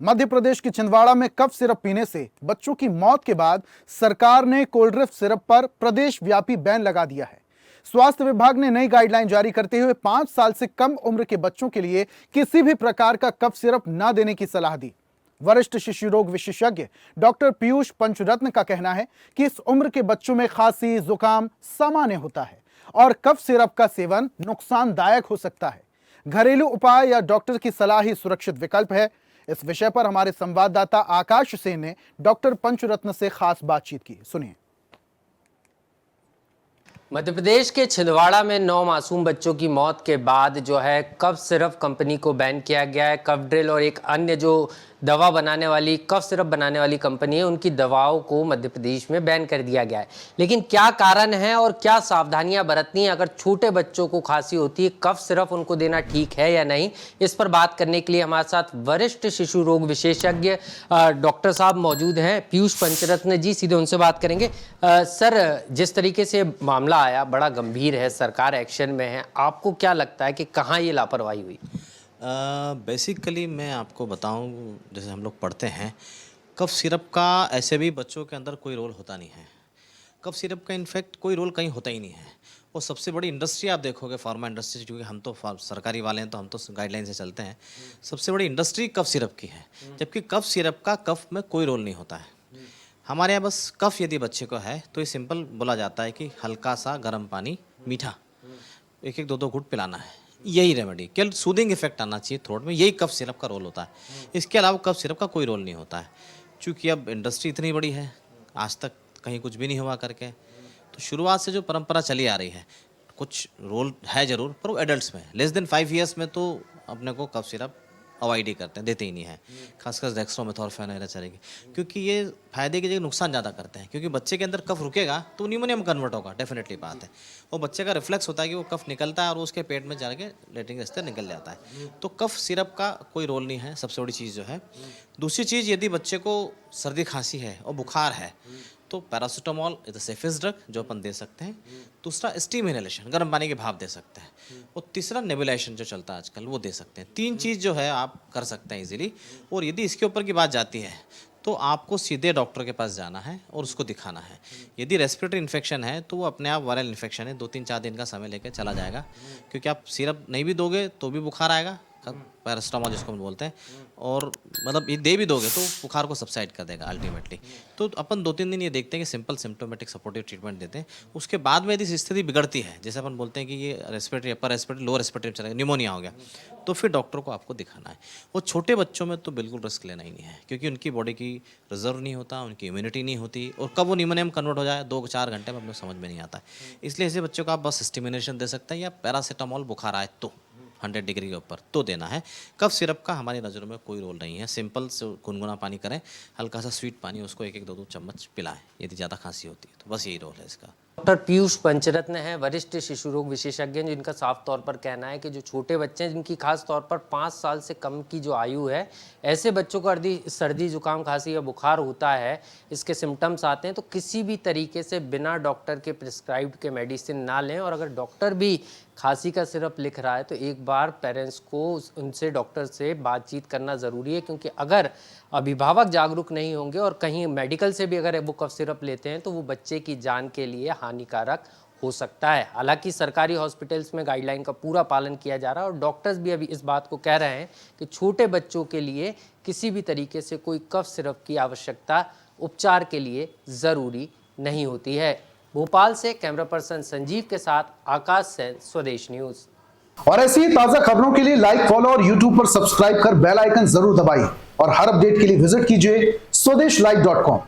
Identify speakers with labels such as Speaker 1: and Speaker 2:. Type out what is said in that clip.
Speaker 1: मध्य प्रदेश के छिंदवाड़ा में cough syrup पीने से बच्चों की मौत के बाद सरकार ने कोल्ड ड्रिंक सिरप पर प्रदेश व्यापी बैन लगा दिया है। स्वास्थ्य विभाग ने नई गाइडलाइन जारी करते हुए 5 साल से कम उम्र के बच्चों के लिए किसी भी प्रकार का कफ सिरप न देने की सलाह दी। वरिष्ठ शिशु रोग विशेषज्ञ डॉक्टर पीयूष पंचरत्न का कहना है कि इस उम्र के बच्चों में खांसी, जुकाम सामान्य होता है और कफ सिरप का सेवन नुकसानदायक हो सकता है। घरेलू उपाय या डॉक्टर की सलाह ही सुरक्षित विकल्प है। इस विषय पर हमारे संवाददाता आकाश सेन ने डॉक्टर पंचरत्न से खास बातचीत की। सुनिए।
Speaker 2: मध्य प्रदेश के छिंदवाड़ा में 9 मासूम बच्चों की मौत के बाद जो है कफ सिरप कंपनी को बैन किया गया है। कफ ड्रिल और एक अन्य जो दवा बनाने वाली कफ सिरप बनाने वाली कंपनी है, उनकी दवाओं को मध्य प्रदेश में बैन कर दिया गया है। लेकिन क्या कारण है और क्या सावधानियां बरतनी है? अगर छोटे बच्चों को खांसी होती है, कफ सिरप उनको देना ठीक है या नहीं, इस पर बात करने के लिए हमारे साथ वरिष्ठ शिशु रोग विशेषज्ञ डॉक्टर साहब मौजूद हैं, पीयूष पंचरत्न जी। सीधे उनसे बात करेंगे। सर, जिस तरीके से मामला आया बड़ा गंभीर है, सरकार एक्शन में है, आपको क्या लगता है कि कहाँ ये लापरवाही हुई?
Speaker 3: बेसिकली मैं आपको बताऊं, जैसे हम लोग पढ़ते हैं, कफ सिरप का ऐसे भी बच्चों के अंदर कोई रोल होता नहीं है। कफ सिरप का इनफैक्ट कोई रोल कहीं होता ही नहीं है। और सबसे बड़ी इंडस्ट्री आप देखोगे फार्मा इंडस्ट्री, क्योंकि हम तो सरकारी वाले हैं तो हम तो गाइडलाइन से चलते हैं। सबसे बड़ी इंडस्ट्री कफ सिरप की है, जबकि कफ सिरप का कफ में कोई रोल नहीं होता है। हमारे यहाँ बस कफ यदि बच्चे को है तो ये सिंपल बोला जाता है कि हल्का सा गर्म पानी मीठा 1-1, 2-2 घूंट पिलाना है। यही रेमेडी, केवल सूदिंग इफेक्ट आना चाहिए थ्रोट में, यही कफ सिरप का रोल होता है। इसके अलावा कफ सिरप का कोई रोल नहीं होता है। चूँकि अब इंडस्ट्री इतनी बड़ी है, आज तक कहीं कुछ भी नहीं हुआ करके, तो शुरुआत से जो परंपरा चली आ रही है, कुछ रोल है ज़रूर, पर वो एडल्ट्स में लेस देन 5 ईयर्स में तो अपने को कफ सिरप अवॉइड ही करते हैं, देते ही नहीं है। खासकर डेक्स्ट्रोमेथोर्फेन वगैरह चलेगी, क्योंकि ये फायदे की जगह नुकसान ज़्यादा करते हैं। क्योंकि बच्चे के अंदर कफ रुकेगा तो न्यूमोनिया में कन्वर्ट होगा, डेफिनेटली बात है। वो बच्चे का रिफ्लेक्स होता है कि वो कफ निकलता है और उसके पेट में जाके लेटरिन के रास्ते निकल जाता है। तो कफ सिरप का कोई रोल नहीं है, सबसे बड़ी चीज़ जो है। दूसरी चीज़, यदि बच्चे को सर्दी खांसी है और बुखार है तो paracetamol is the safest drug जो अपन दे सकते हैं। दूसरा स्टीम इनहेलेशन, गर्म पानी के भाप दे सकते हैं। और तीसरा नेबुलाइजेशन जो चलता है आजकल, वो दे सकते हैं। 3 चीज़ जो है आप कर सकते हैं इजीली। और यदि इसके ऊपर की बात जाती है तो आपको सीधे डॉक्टर के पास जाना है और उसको दिखाना है। यदि रेस्पिरेटरी इन्फेक्शन है तो वो अपने आप वायरल इन्फेक्शन है, 2-3-4 दिन का समय लेकर चला जाएगा। क्योंकि आप सिरप नहीं भी दोगे तो भी बुखार आएगा, पैरासिटामोल जिसको हम बोलते हैं, और मतलब ये दे भी दोगे तो बुखार को सबसाइड कर देगा अल्टीमेटली। तो अपन 2-3 दिन ये देखते हैं कि सिंपल सिम्टोमेटिक सपोर्टिव ट्रीटमेंट देते हैं। उसके बाद में यदि स्थिति बिगड़ती है, जैसे अपन बोलते हैं कि ये रेस्पिरेटरी, अपर रेस्पिरेटरी, लो रेस्पिरेटरी चलेगा, निमोनिया हो गया, तो फिर डॉक्टर को आपको दिखाना है। वो छोटे बच्चों में तो बिल्कुल रिस्क लेना ही नहीं है, क्योंकि उनकी बॉडी की रिजर्व नहीं होता, उनकी इम्यूनिटी नहीं होती, और कब वो निमोनिया में कन्वर्ट हो जाए 2-4 घंटे में अपने समझ में नहीं आता है। इसलिए ऐसे बच्चों को आप बस स्टिमुलेशन दे सकते हैं, या पैरासीटामोल बुखार आए तो 100 डिग्री के ऊपर तो देना है। कफ सिरप का हमारी नज़रों में कोई रोल नहीं है। सिंपल से गुनगुना पानी करें, हल्का सा स्वीट पानी, उसको 1-1, 2-2 चम्मच पिलाएं यदि ज़्यादा खांसी होती है तो। बस यही रोल है इसका।
Speaker 2: डॉक्टर पीयूष पंचरत्न है, वरिष्ठ शिशु रोग विशेषज्ञ, जिनका साफ तौर पर कहना है कि जो छोटे बच्चे हैं, जिनकी खास तौर पर 5 साल से कम की जो आयु है, ऐसे बच्चों को सर्दी, जुकाम, खांसी या बुखार होता है, इसके सिम्टम्स आते हैं, तो किसी भी तरीके से बिना डॉक्टर के प्रिस्क्राइब्ड के मेडिसिन ना लें। और अगर डॉक्टर भी खांसी का सिरप लिख रहा है तो एक बार पेरेंट्स को उनसे, डॉक्टर से बातचीत करना ज़रूरी है। क्योंकि अगर अभिभावक जागरूक नहीं होंगे और कहीं मेडिकल से भी अगर वो कफ सिरप लेते हैं तो वो बच्चे की जान के लिए हानिकारक हो सकता है। हालांकि सरकारी हॉस्पिटल्स में गाइडलाइन का पूरा पालन किया जा रहा है और डॉक्टर्स भी अभी इस बात को कह रहे हैं कि छोटे बच्चों के लिए किसी भी तरीके से कोई कफ सिरप की आवश्यकता उपचार के लिए ज़रूरी नहीं होती है। भोपाल से कैमरा पर्सन संजीव के साथ आकाश सेन, स्वदेश न्यूज़।
Speaker 1: और ऐसी ही ताजा खबरों के लिए लाइक, फॉलो और यूट्यूब पर सब्सक्राइब कर बेल आइकन जरूर दबाइए। और हर अपडेट के लिए विजिट कीजिए swadesh live.com।